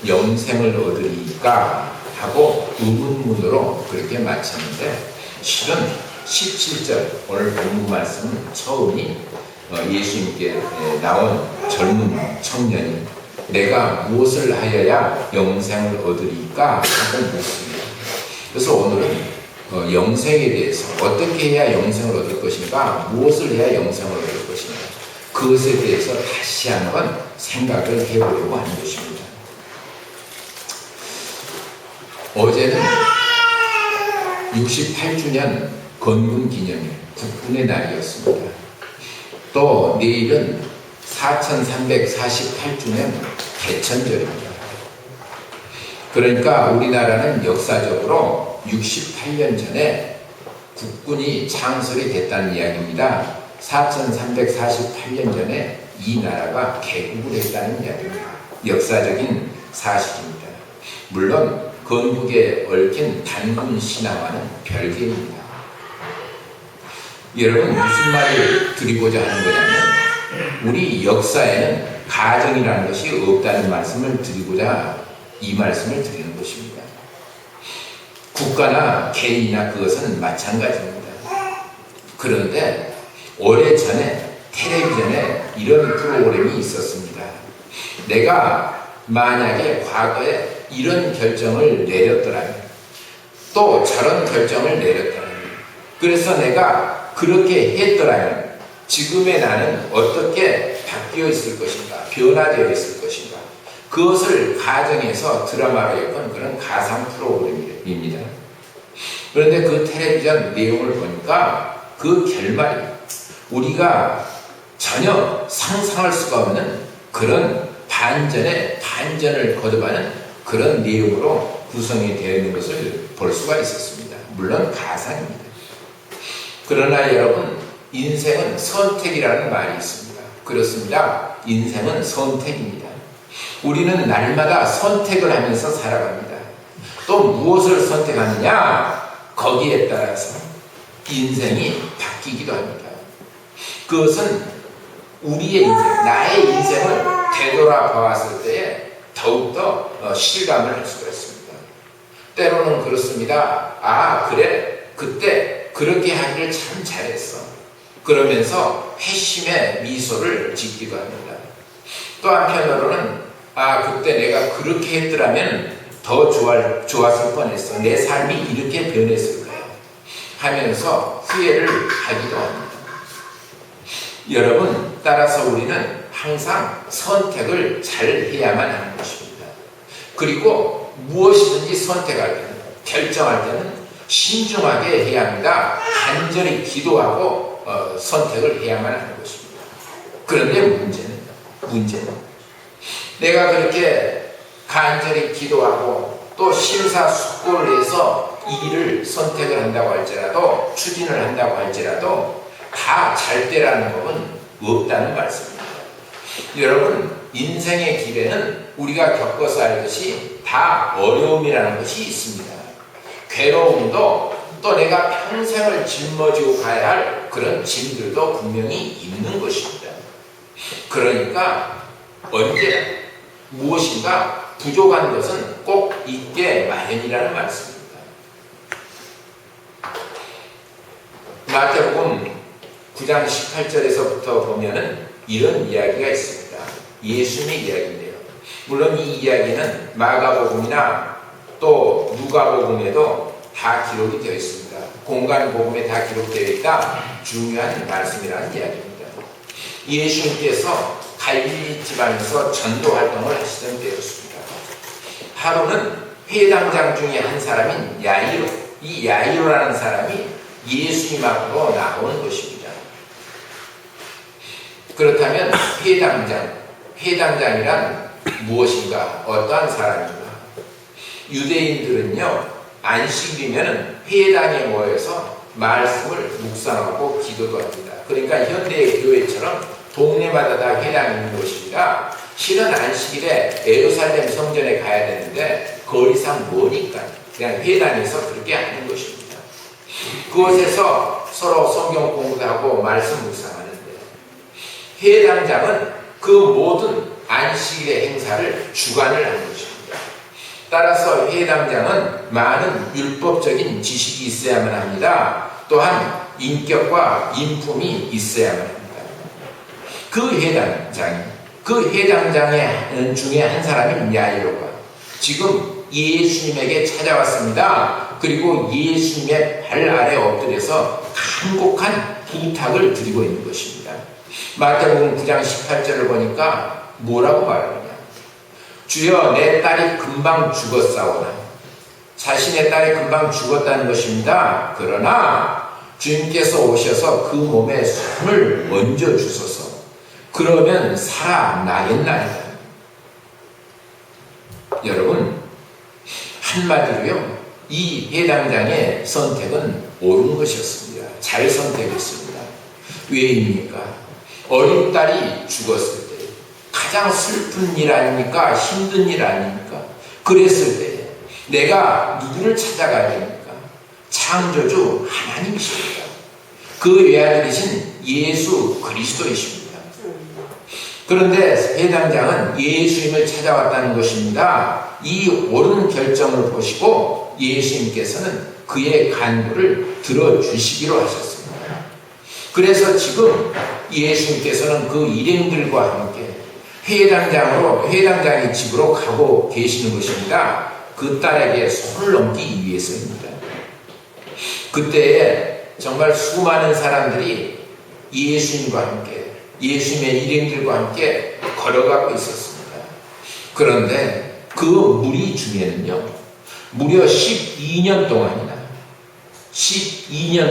영생을 얻으리까 하고 의문문으로 그렇게 마쳤는데, 실은 17절 오늘 본문 말씀 처음이 예수님께 나온 젊은 청년이 내가 무엇을 하여야 영생을 얻으리까 하고 묻습니다. 그래서 오늘은 영생에 대해서 어떻게 해야 영생을 얻을 것인가, 무엇을 해야 영생을 얻을 것인가, 그것에 대해서 다시 한번 생각을 해보려고 하는 것입니다. 어제는 68주년 건국 기념일, 국군의 날이었습니다. 또 내일은 4348주년 개천절입니다. 그러니까 우리나라는 역사적으로 68년 전에 국군이 창설이 됐다는 이야기입니다. 4348년 전에 이 나라가 개국을 했다는 이야기입니다. 역사적인 사실입니다. 물론 건국에 얽힌 단군 신화와는 별개입니다. 여러분, 무슨 말을 드리고자 하는 거냐면, 우리 역사에는 가정이라는 것이 없다는 말씀을 드리고자 이 말씀을 드리는 것입니다. 국가나 개인이나 그것은 마찬가지입니다. 그런데 오래전에 텔레비전에 이런 프로그램이 있었습니다. 내가 만약에 과거에 이런 결정을 내렸더라면, 또 저런 결정을 내렸더라면, 그래서 내가 그렇게 했더라면 지금의 나는 어떻게 바뀌어 있을 것인가, 변화되어 있을 것인가, 그것을 가정에서 드라마로 엮은 그런 가상 프로그램입니다. 그런데 그 텔레비전 내용을 보니까 그 결말이 우리가 전혀 상상할 수가 없는 그런 반전에 반전을 거듭하는 그런 내용으로 구성이 되어 있는 것을 볼 수가 있었습니다. 물론 가상입니다. 그러나 여러분, 인생은 선택이라는 말이 있습니다. 그렇습니다. 인생은 선택입니다. 우리는 날마다 선택을 하면서 살아갑니다. 또 무엇을 선택하느냐? 거기에 따라서 인생이 바뀌기도 합니다. 그것은 우리의 인생, 나의 인생을 되돌아보았을 때에 더욱더 실감을 할 수가 있습니다. 때로는 그렇습니다. 아, 그래, 그때 그렇게 하기를 참 잘했어. 그러면서 회심의 미소를 짓기도 합니다. 또 한편으로는 아, 그때 내가 그렇게 했더라면 더 좋았을 뻔했어. 내 삶이 이렇게 변했을 거야 하면서 후회를 하기도 합니다. 여러분, 따라서 우리는 항상 선택을 잘 해야만 하는 것입니다. 그리고 무엇이든지 선택할 때는, 결정할 때는 신중하게 해야 합니다. 간절히 기도하고 선택을 해야만 하는 것입니다. 그런데 문제는 내가 그렇게 간절히 기도하고 또 심사숙고를 해서 이 일을 선택을 한다고 할지라도, 추진을 한다고 할지라도 다 잘 되라는 법은 없다는 말씀입니다. 여러분, 인생의 길에는 우리가 겪어서 알듯이 다 어려움이라는 것이 있습니다. 괴로움도, 또 내가 평생을 짊어지고 가야 할 그런 짐들도 분명히 있는 것입니다. 그러니까 언제나 무엇인가 부족한 것은 꼭 있게 마련이라는 말씀입니다. 마태복음 9장 18절에서부터 보면은 이런 이야기가 있습니다. 예수님의 이야기인데요. 물론 이 이야기는 마가복음이나 또 누가복음에도 다 기록이 되어 있습니다. 공간복음에 다 기록되어 있다 중요한 말씀이라는 이야기입니다. 예수님께서 갈릴리 지방에서 전도 활동을 하시던 때였습니다. 하루는 회당장 중에 한 사람인 야이로, 이 야이로라는 사람이 예수님 앞으로 나오는 것입니다. 그렇다면 회당장이란 무엇인가? 어떠한 사람인가? 유대인들은요, 안식일이면 회당에 모여서 말씀을 묵상하고 기도도 합니다. 그러니까 현대의 교회처럼 동네마다 다 회당이 있는 곳입니다. 실은 안식일에 예루살렘 성전에 가야 되는데 거리상 머니까 그냥 회당에서 그렇게 하는 것입니다. 그곳에서 서로 성경 공부도 하고 말씀 묵상하는데, 회당장은 그 모든 안식일의 행사를 주관을 하는 것입니다. 따라서 회당장은 많은 율법적인 지식이 있어야만 합니다. 또한 인격과 인품이 있어야만 합니다. 그 회당장 중에 한 사람인 야이로가 지금 예수님에게 찾아왔습니다. 그리고 예수님의 발 아래 엎드려서 간곡한 부탁을 드리고 있는 것입니다. 마태복음 9장 18절을 보니까 뭐라고 말하느냐? 주여, 내 딸이 금방 죽었사오나. 자신의 딸이 금방 죽었다는 것입니다. 그러나 주님께서 오셔서 그 몸에 손을 얹어 주소서. 그러면 살아나겠나이다. 여러분, 한마디로요, 이 회당장의 선택은 옳은 것이었습니다. 잘 선택했습니다. 왜입니까? 어린 딸이 죽었을 때 가장 슬픈 일 아닙니까? 힘든 일 아닙니까? 그랬을 때 내가 누구를 찾아가야 됩니까? 창조주 하나님이십니다. 그 외아들이신 예수 그리스도이십니다. 그런데 회당장은 예수님을 찾아왔다는 것입니다. 이 옳은 결정을 보시고 예수님께서는 그의 간구를 들어주시기로 하셨습니다. 그래서 지금 예수님께서는 그 일행들과 함께 회당장의 집으로 가고 계시는 것입니다. 그 딸에게 손을 얹기 위해서입니다. 그때에 정말 수많은 사람들이 예수님과 함께, 예수님의 일행들과 함께 걸어가고 있었습니다. 그런데 그 무리 중에는요, 무려 12년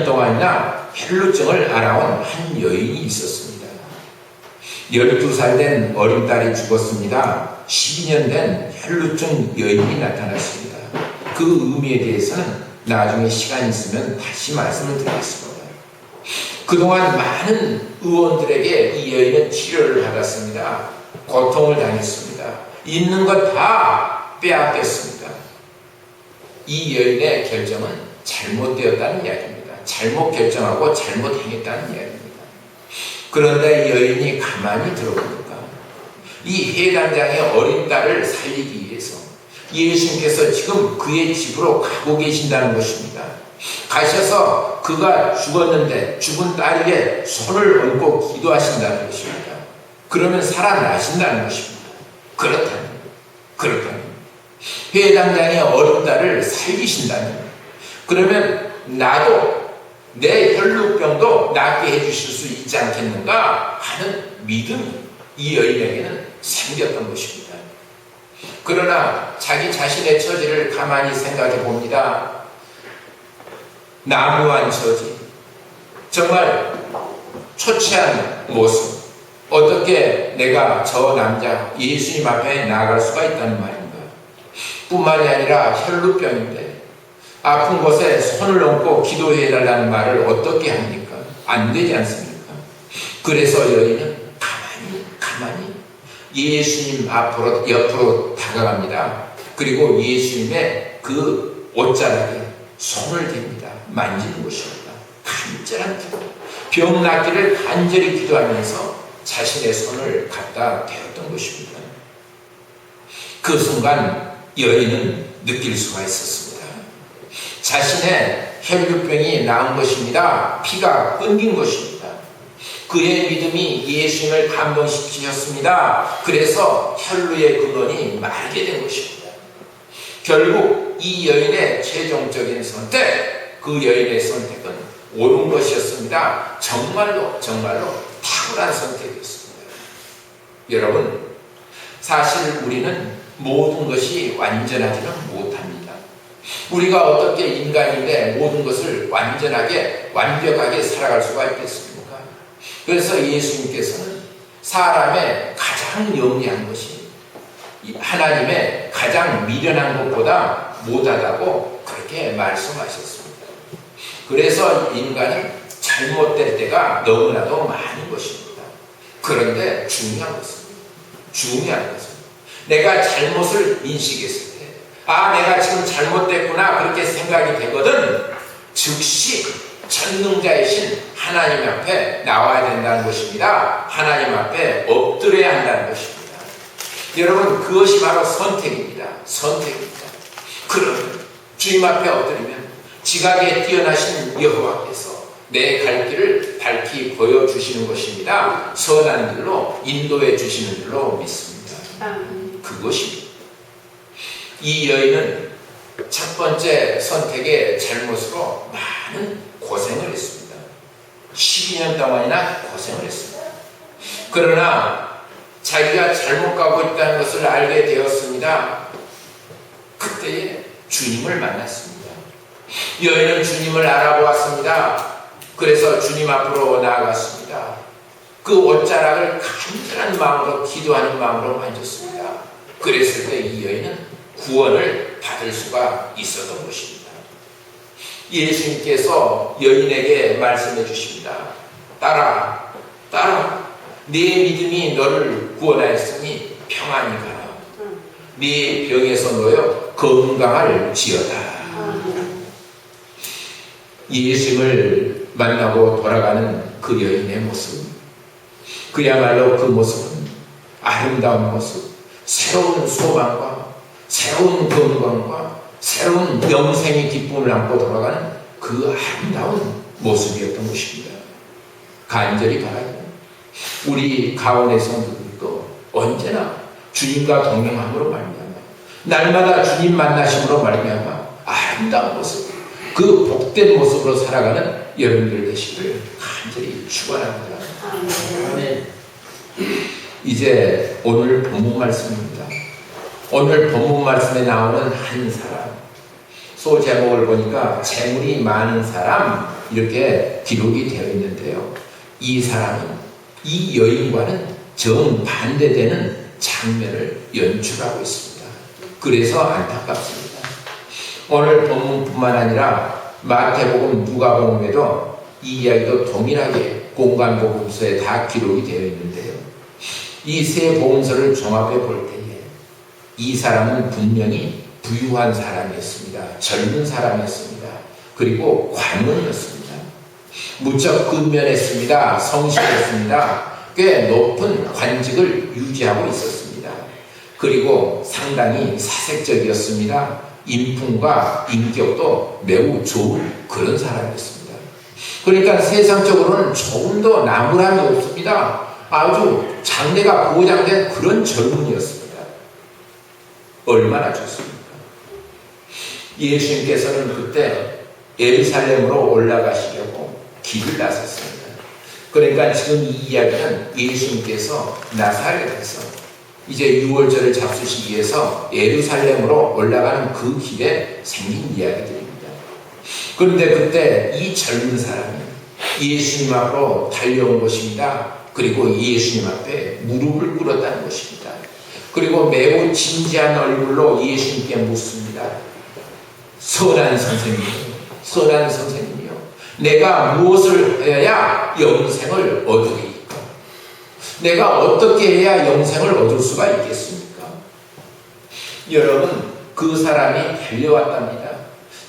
동안이나 혈루증을 앓아온 한 여인이 있었습니다. 12살 된 어린 딸이 죽었습니다. 12년 된 혈루증 여인이 나타났습니다. 그 의미에 대해서는 나중에 시간 있으면 다시 말씀을 드리겠습니다. 그동안 많은 의원들에게 이 여인은 치료를 받았습니다. 고통을 당했습니다. 있는 것 다 빼앗겼습니다. 이 여인의 결정은 잘못되었다는 이야기입니다. 잘못 결정하고 잘못 행했다는 이야기입니다. 그런데 이 여인이 가만히 들어보니까 이 회당장의 어린 딸을 살리기 위해서 예수님께서 지금 그의 집으로 가고 계신다는 것입니다. 가셔서 그가 죽었는데 죽은 딸 위에 손을 얹고 기도하신다는 것입니다. 그러면 살아나신다는 것입니다. 그렇다면 회당장의 어린 딸을 살리신다면, 그러면 나도 내 혈루병도 낫게 해주실 수 있지 않겠는가 하는 믿음이 이 여인에게는 생겼던 것입니다. 그러나 자기 자신의 처지를 가만히 생각해 봅니다. 나무한 처지, 정말 초췌한 모습, 어떻게 내가 저 남자 예수님 앞에 나아갈 수가 있다는 말인가? 뿐만이 아니라 혈루병인데 아픈 곳에 손을 얹고 기도해달라는 말을 어떻게 합니까? 안 되지 않습니까? 그래서 여인은 가만히 예수님 옆으로 다가갑니다. 그리고 예수님의 그 옷자락에 손을 댑니다. 만지는 것입니다. 간절한 기도, 병 낫기를 간절히 기도하면서 자신의 손을 갖다 대었던 것입니다. 그 순간 여인은 느낄 수가 있었습니다. 자신의 혈루병이 나은 것입니다. 피가 끊긴 것입니다. 그의 믿음이 예수님을 감동시키셨습니다. 그래서 혈루의 근원이 마르게 된 것입니다. 결국 이 여인의 최종적인 선택, 그 여인의 선택은 옳은 것이었습니다. 정말로 탁월한 선택이었습니다. 여러분, 사실 우리는 모든 것이 완전하지는 못합니다. 우리가 어떻게 인간인데 모든 것을 완벽하게 살아갈 수가 있겠습니까? 그래서 예수님께서는 사람의 가장 영리한 것이 하나님의 가장 미련한 것보다 못하다고 그렇게 말씀하셨습니다. 그래서 인간이 잘못될 때가 너무나도 많은 것입니다. 그런데 중요한 것은 내가 잘못을 인식했을 때, 내가 지금 잘못됐구나 그렇게 생각이 되거든 즉시 전능자이신 하나님 앞에 나와야 된다는 것입니다. 하나님 앞에 엎드려야 한다는 것입니다. 여러분, 그것이 바로 선택입니다. 선택입니다. 그러면 주님 앞에 엎드리면 지각에 뛰어나신 여호와께서 내 갈 길을 밝히 보여주시는 것입니다. 선한 길로 인도해 주시는 줄로 믿습니다. 그것입니다. 이 여인은 첫 번째 선택의 잘못으로 많은 고생을 했습니다. 12년 동안이나 고생을 했습니다. 그러나 자기가 잘못 가고 있다는 것을 알게 되었습니다. 그때에 주님을 만났습니다. 여인은 주님을 알아보았습니다. 그래서 주님 앞으로 나아갔습니다. 그 옷자락을 간절한 마음으로 기도하는 마음으로 만졌습니다. 그랬을 때 이 여인은 구원을 받을 수가 있었던 것입니다. 예수님께서 여인에게 말씀해 주십니다. 딸아, 네 믿음이 너를 구원하였으니 평안히 가라. 네 병에서 놓여 건강할지어다. 예수님을 만나고 돌아가는 그 여인의 모습, 그야말로 그 모습은 아름다운 모습, 새로운 소망과 새로운 건강과 새로운 영생의 기쁨을 안고 돌아가는 그 아름다운 모습이었던 것입니다. 간절히 바라기는 우리 가운데 성도들도 언제나 주님과 동행함으로 말미암아 날마다 주님 만나심으로 말미암아 아름다운 모습, 그 복된 모습으로 살아가는 여러분들 되시기를 간절히 축원합니다. 아멘. 이제 오늘 본문 말씀입니다. 오늘 본문 말씀에 나오는 한 사람, 소 제목을 보니까 재물이 많은 사람 이렇게 기록이 되어 있는데요. 이 사람은 이 여인과는 정반대되는 장면을 연출하고 있습니다. 그래서 안타깝습니다. 오늘 본문뿐만 아니라 마태복음, 누가복음에도 이 이야기도 동일하게 공관복음서에 다 기록이 되어 있는데요. 이 세 복음서를 종합해 볼 때에 이 사람은 분명히 부유한 사람이었습니다. 젊은 사람이었습니다. 그리고 관원이었습니다. 무척 근면했습니다. 성실했습니다. 꽤 높은 관직을 유지하고 있었습니다. 그리고 상당히 사색적이었습니다. 인품과 인격도 매우 좋은 그런 사람이었습니다. 그러니까 세상적으로는 조금도 나무람이 없습니다. 아주 장래가 보장된 그런 젊은이였습니다. 얼마나 좋습니까? 예수님께서는 그때 예루살렘으로 올라가시려고 길을 나섰습니다. 그러니까 지금 이 이야기는 예수님께서 나사렛에서 이제 6월절을 잡수시기 위해서 예루살렘으로 올라가는 그 길에 생긴 이야기들입니다. 그런데 그때 이 젊은 사람이 예수님 앞으로 달려온 것입니다. 그리고 예수님 앞에 무릎을 꿇었다는 것입니다. 그리고 매우 진지한 얼굴로 예수님께 묻습니다. 선한 선생님이요. 내가 무엇을 해야 영생을 얻으리까? 내가 어떻게 해야 영생을 얻을 수가 있겠습니까? 여러분, 그 사람이 달려왔답니다.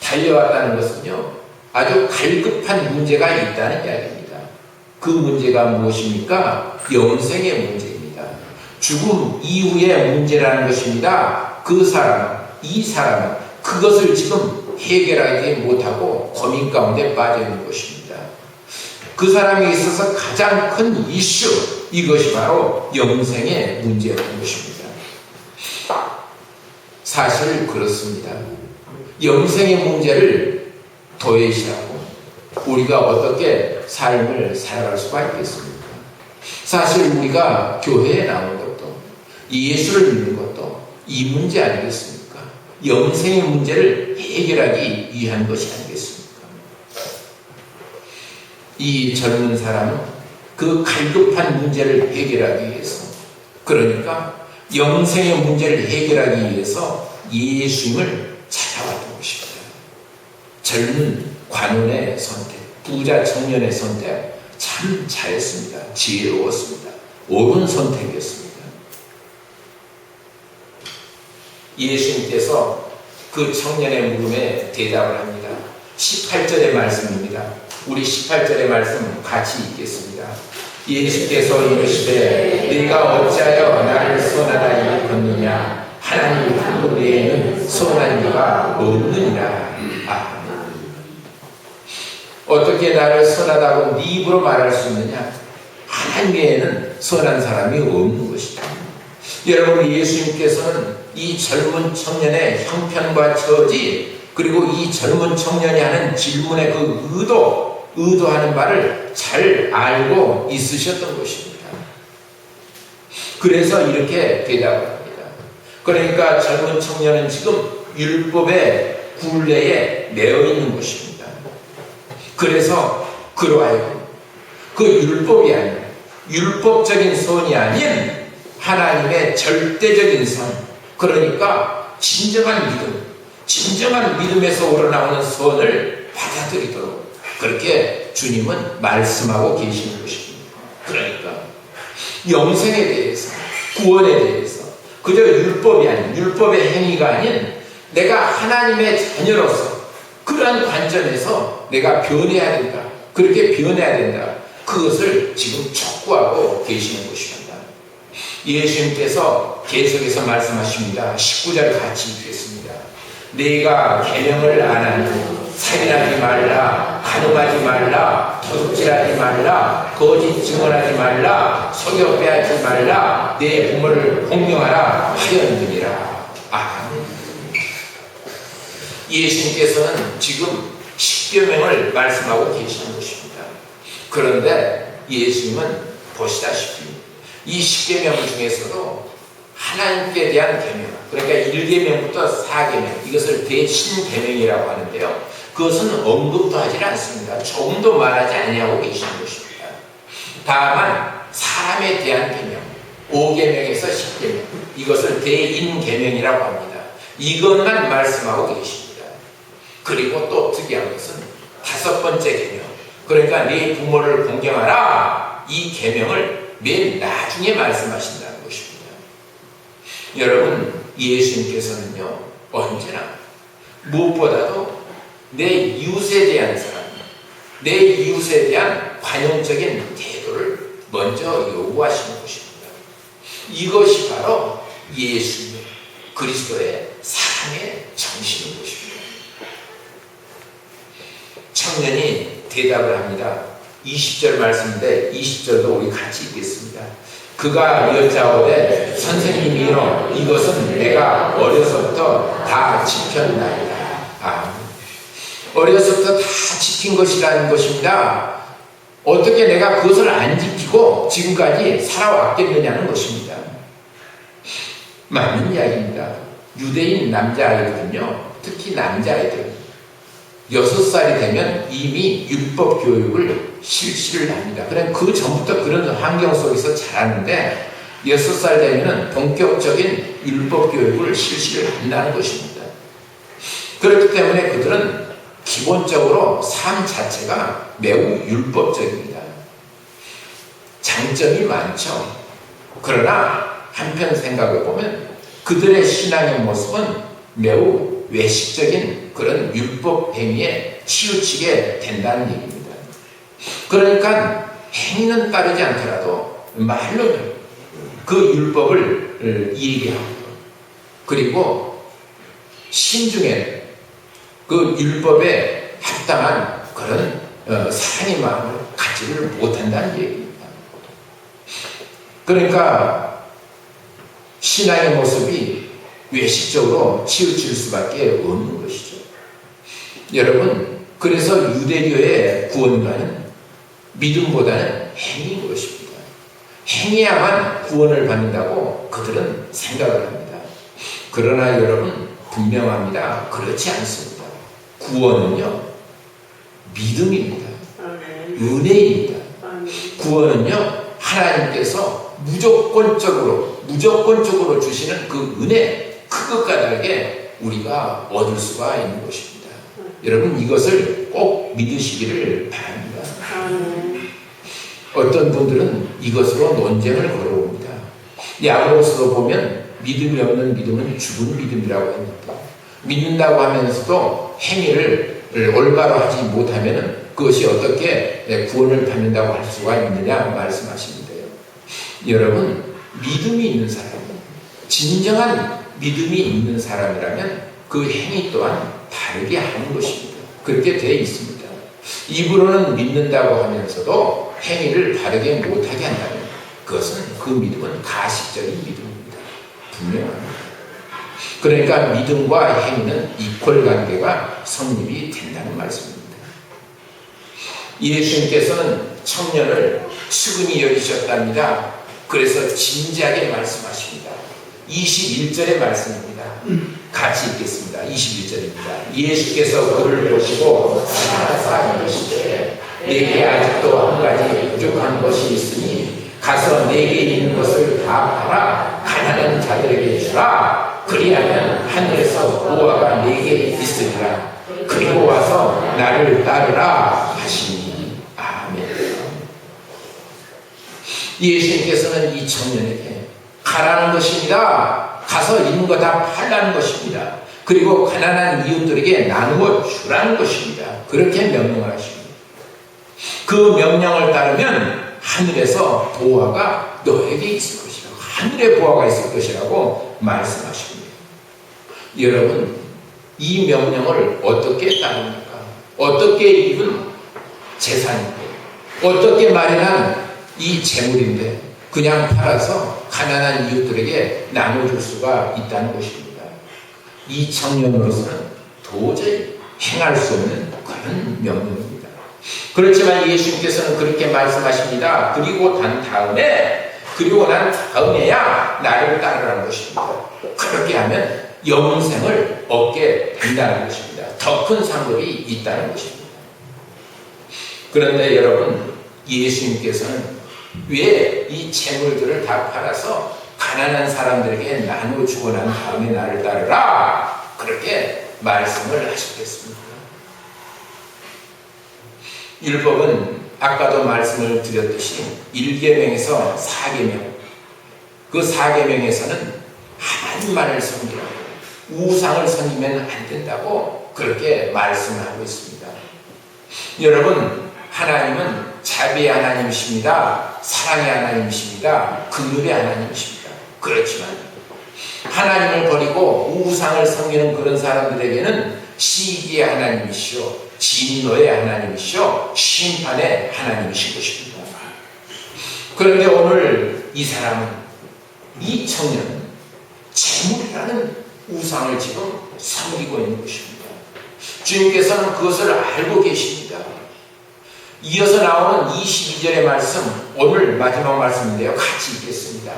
달려왔다는 것은요, 아주 갈급한 문제가 있다는 이야기입니다. 그 문제가 무엇입니까? 영생의 문제입니다. 죽음 이후의 문제라는 것입니다. 그 사람, 이 사람은 그것을 지금 해결하지 못하고 고민 가운데 빠져 있는 것입니다. 그 사람에 있어서 가장 큰 이슈, 이것이 바로 영생의 문제였던 것입니다. 사실 그렇습니다. 영생의 문제를 도외시하고 우리가 어떻게 삶을 살아갈 수가 있겠습니까? 사실 우리가 교회에 나오는 것도 예수를 믿는 것도 이 문제 아니겠습니까? 영생의 문제를 해결하기 위한 것이 아니겠습니까? 이 젊은 사람은 그 갈급한 문제를 해결하기 위해서, 그러니까 영생의 문제를 해결하기 위해서 예수님을 찾아왔던 것입니다. 젊은 관원의 선택, 부자 청년의 선택, 참 잘했습니다. 지혜로웠습니다. 옳은 선택이었습니다. 예수님께서 그 청년의 물음에 대답을 합니다. 18절의 말씀입니다. 우리 18절의 말씀 같이 읽겠습니다. 예수께서 이르시되 네가 어찌하여 나를 선하다 일컫느냐 하나님 한 분 외에는 선한 이가 없느니라. 어떻게 나를 선하다고 네 입으로 말할 수 있느냐? 하나님 외에는 선한 사람이 없는 것이다. 여러분, 예수님께서는 이 젊은 청년의 형편과 처지, 그리고 이 젊은 청년이 하는 질문의 그 의도하는 바를 잘 알고 있으셨던 것입니다. 그래서 이렇게 대답을 합니다. 그러니까 젊은 청년은 지금 율법의 굴레에 매여 있는 것입니다. 그래서 그러하여 그 율법이 아닌, 율법적인 선이 아닌 하나님의 절대적인 선, 그러니까 진정한 믿음에서 우러나오는 선을 받아들이도록 그렇게 주님은 말씀하고 계시는 것입니다. 그러니까 영생에 대해서, 구원에 대해서 그저 율법이 아닌, 율법의 행위가 아닌 내가 하나님의 자녀로서 그러한 관점에서 내가 변해야 된다, 그렇게 변해야 된다, 그것을 지금 촉구하고 계시는 것입니다. 예수님께서 계속해서 말씀하십니다. 19절 같이 읽겠습니다. 네가 계명을 안 하니 살인하지 말라, 간음하지 말라, 도둑질하지 말라, 거짓 증언하지 말라, 속여 빼앗지 말라, 내 부모를 공경하라 하였느니라. 아멘. 예수님께서는 지금 십계명을 말씀하고 계시는 것입니다. 그런데 예수님은 보시다시피 이 십계명 중에서도 하나님께 대한 계명, 그러니까 1계명부터 4계명, 이것을 대신계명이라고 하는데요, 그것은 언급도 하지 않습니다. 조금도 말하지 아니하고 계시는 것입니다. 다만 사람에 대한 계명, 5계명에서 10계명, 이것을 대인계명이라고 합니다. 이것만 말씀하고 계십니다. 그리고 또 특이한 것은 5번째 계명, 그러니까 네 부모를 공경하라, 이 계명을 맨 나중에 말씀하신다는 것입니다. 여러분, 예수님께서는요, 언제나 무엇보다도 내 이웃에 대한 사랑, 내 이웃에 대한 관용적인 태도를 먼저 요구하시는 것입니다. 이것이 바로 예수님 그리스도의 사랑의 정신인 것입니다. 청년이 대답을 합니다. 20절 말씀인데 20절도 우리 같이 읽겠습니다. 그가 여짜오되 선생님이여 이것은 내가 어려서부터 다 지켰나이다. 어려서부터 다 지킨 것이라는 것입니다. 어떻게 내가 그것을 안 지키고 지금까지 살아왔겠느냐는 것입니다. 맞는 이야기입니다. 유대인 남자아이들은요, 특히 남자아이들 6살이 되면 이미 율법 교육을 실시를 합니다. 그럼 그 전부터 그런 환경 속에서 자라는데 6살 되면 본격적인 율법 교육을 실시를 한다는 것입니다. 그렇기 때문에 그들은 기본적으로 삶 자체가 매우 율법적입니다. 장점이 많죠. 그러나 한편 생각해 보면 그들의 신앙의 모습은 매우 외식적인 그런 율법 행위에 치우치게 된다는 얘기입니다. 그러니까 행위는 따르지 않더라도 말로는 그 율법을 얘기하고, 그리고 신중에 그 율법에 합당한 그런 사랑의 마음을 갖지를 못한다는 얘기입니다. 그러니까 신앙의 모습이 외식적으로 치우칠 수밖에 없는 것이죠. 여러분, 그래서 유대교의 구원과는 믿음보다는 행위인 것입니다. 행해야만 구원을 받는다고 그들은 생각을 합니다. 그러나 여러분, 분명합니다. 그렇지 않습니다. 구원은요, 믿음입니다. 은혜입니다. 구원은요, 하나님께서 무조건적으로 주시는 그 은혜, 그 까닭에 우리가 얻을 수가 있는 것입니다. 여러분, 이것을 꼭 믿으시기를 바랍니다. 어떤 분들은 이것으로 논쟁을 걸어옵니다. 야고보서도 보면 믿음이 없는 믿음은 죽은 믿음이라고 합니다. 믿는다고 하면서도 행위를 올바로 하지 못하면 그것이 어떻게 구원을 받는다고 할 수가 있느냐 말씀하시는데요. 여러분, 믿음이 있는 사람, 진정한 믿음이 있는 사람이라면 그 행위 또한 다르게 하는 것입니다. 그렇게 되어 있습니다. 입으로는 믿는다고 하면서도 행위를 바르게 못하게 한다면 그것은 그 믿음은 가식적인 믿음입니다. 분명합니다. 그러니까 믿음과 행위는 이퀄 관계가 성립이 된다는 말씀입니다. 예수님께서는 청년을 측은히 여기셨답니다. 그래서 진지하게 말씀하십니다. 21절의 말씀입니다. 같이 읽겠습니다. 21절입니다. 예수께서 그를 보시고 살아서 이르시되 내게 아직도 한 가지 부족한 것이 있으니 가서 내게 있는 것을 다 팔아 가난한 자들에게 주라. 그리하면 하늘에서 보화가 내게 있으리라. 그리고 와서 나를 따르라 하시니. 아멘. 예수님께서는 이 청년에게 가라는 것입니다. 가서 있는 거 다 팔라는 것입니다. 그리고 가난한 이웃들에게 나누어 주라는 것입니다. 그렇게 명령을 하십니다. 그 명령을 따르면 하늘에서 보화가 너에게 있을 것이라고, 하늘에 보화가 있을 것이라고 말씀하십니다. 여러분, 이 명령을 어떻게 따릅니까? 어떻게 입은 재산인데, 어떻게 마련한 이 재물인데 그냥 팔아서 가난한 이웃들에게 나눠줄 수가 있다는 것입니다. 이 청년으로서는 도저히 행할 수 없는 그런 명령입니다. 그렇지만 예수님께서는 그렇게 말씀하십니다. 그리고 난 다음에야 나를 따르라는 것입니다. 그렇게 하면 영생을 얻게 된다는 것입니다. 더 큰 상급이 있다는 것입니다. 그런데 여러분, 예수님께서는 왜 이 재물들을 다 팔아서 가난한 사람들에게 나눠주고 난 다음에 나를 따르라 그렇게 말씀을 하셨겠습니까? 율법은 아까도 말씀을 드렸듯이 1계명에서 4계명, 그 4계명에서는 하나님만을 섬기라고, 우상을 섬기면 안 된다고 그렇게 말씀하고 있습니다. 여러분, 하나님은 자비의 하나님이십니다. 사랑의 하나님이십니다. 긍휼의 하나님이십니다. 그렇지만 하나님을 버리고 우상을 섬기는 그런 사람들에게는 시기의 하나님이시오, 진노의 하나님이시오, 심판의 하나님이신 것입니다. 그런데 오늘 이 사람은, 이 청년은 재물이라는 우상을 지금 섬기고 있는 것입니다. 주님께서는 그것을 알고 계십니다. 이어서 나오는 22절의 말씀, 오늘 마지막 말씀인데요. 같이 읽겠습니다.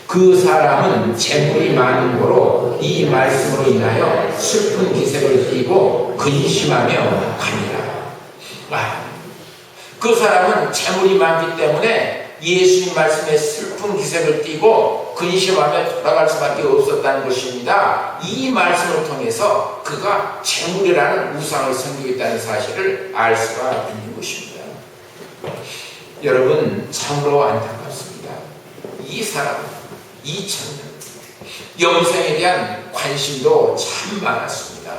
그 사람은 재물이 많은 거로 이 말씀으로 인하여 슬픈 기색을 띠고 근심하며 가니라. 그 사람은 재물이 많기 때문에 예수님 말씀에 슬픈 기색을 띠고 근심하며 돌아갈 수밖에 없었다는 것입니다. 이 말씀을 통해서 그가 재물이라는 우상을 섬기고 있다는 사실을 알 수가 있는 것입니다. 여러분, 참으로 안타깝습니다. 이 사람, 이 청년, 영생에 대한 관심도 참 많았습니다.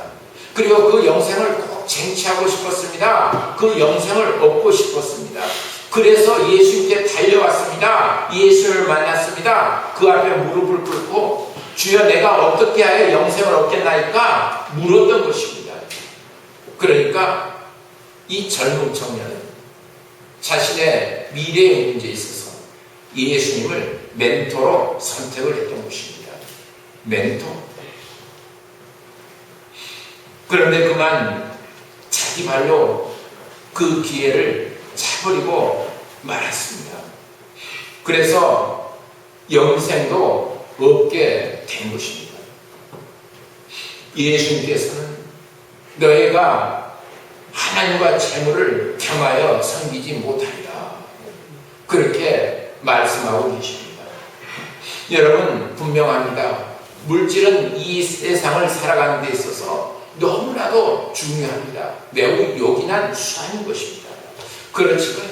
그리고 그 영생을 꼭 쟁취하고 싶었습니다. 그 영생을 얻고 싶었습니다. 그래서 예수님께 달려왔습니다. 예수를 만났습니다. 그 앞에 무릎을 꿇고 주여 내가 어떻게 하여 영생을 얻겠나이까 물었던 것입니다. 그러니까 이 젊은 청년은 자신의 미래의 문제에 있어서 예수님을 멘토로 선택을 했던 것입니다. 멘토. 그런데 그만 자기 발로 그 기회를 차버리고 말았습니다. 그래서 영생도 없게 된 것입니다. 예수님께서는 너희가 하나님과 재물을 겸하여 섬기지 못하리라 그렇게 말씀하고 계십니다. 여러분, 분명합니다. 물질은 이 세상을 살아가는 데 있어서 너무나도 중요합니다. 매우 요긴한 수단인 것입니다. 그렇지만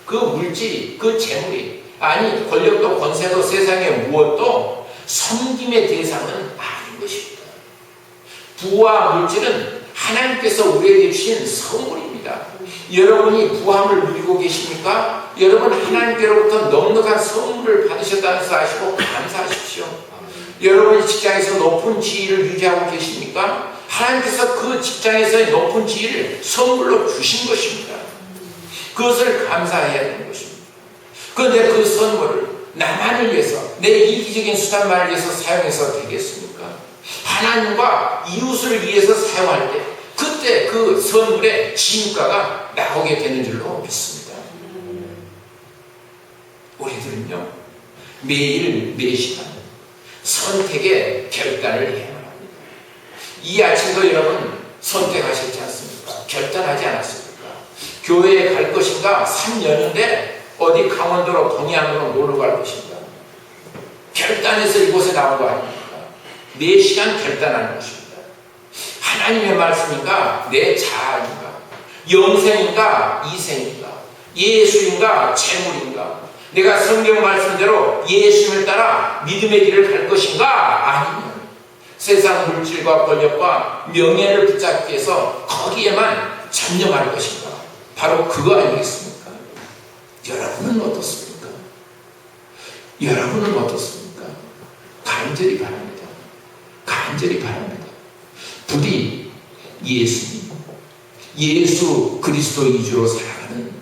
그 물질이, 그 재물이, 아니 권력도 권세도 세상의 무엇도 섬김의 대상은 아닌 것입니다. 부와 물질은 하나님께서 우리에게 주신 선물입니다. 바랍니다. 여러분이 부함을 누리고 계십니까? 여러분 하나님께로부터 넉넉한 선물을 받으셨다는 것을 아시고 감사하십시오. 여러분이 직장에서 높은 지위를 유지하고 계십니까? 하나님께서 그 직장에서의 높은 지위를 선물로 주신 것입니다. 그것을 감사해야 하는 것입니다. 그런데 그 선물을 나만을 위해서, 내 이기적인 수단만을 위해서 사용해서 되겠습니까? 하나님과 이웃을 위해서 사용할 때 그때 그 선물의 진가가 나오게 되는 줄로 믿습니다. 우리들은요, 매일 매 시간 선택의 결단을 해야 합니다. 이 아침도 여러분 선택하셨지 않습니까? 결단하지 않았습니까? 교회에 갈 것인가? 3년인데 어디 강원도로 동해안으로 놀러 갈 것인가? 결단해서 이곳에 나온 거 아닙니까? 4시간 결단하는 것입니다. 하나님의 말씀인가? 내 자아인가? 영생인가? 이생인가? 예수인가? 재물인가? 내가 성경 말씀대로 예수님을 따라 믿음의 길을 갈 것인가? 아니면 세상 물질과 권력과 명예를 붙잡기 위해서 거기에만 전념할 것인가? 바로 그거 아니겠습니까? 여러분은 어떻습니까? 여러분은 어떻습니까? 간절히 바랍니다. 간절히 바랍니다. 부디 예수님, 예수 그리스도 위주로 살아가는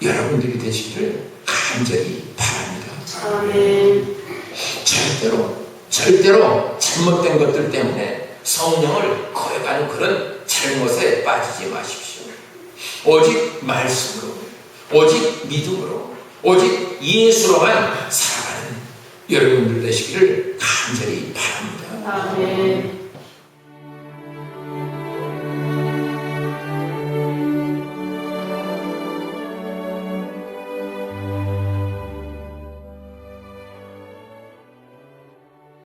여러분들이 되시기를 간절히 바랍니다. 아멘. 절대로 잘못된 것들 때문에 성령을 거역하는 그런 잘못에 빠지지 마십시오. 오직 말씀으로, 오직 믿음으로, 오직 예수로만 살아가는 여러분들 되시기를 간절히 바랍니다. 아멘.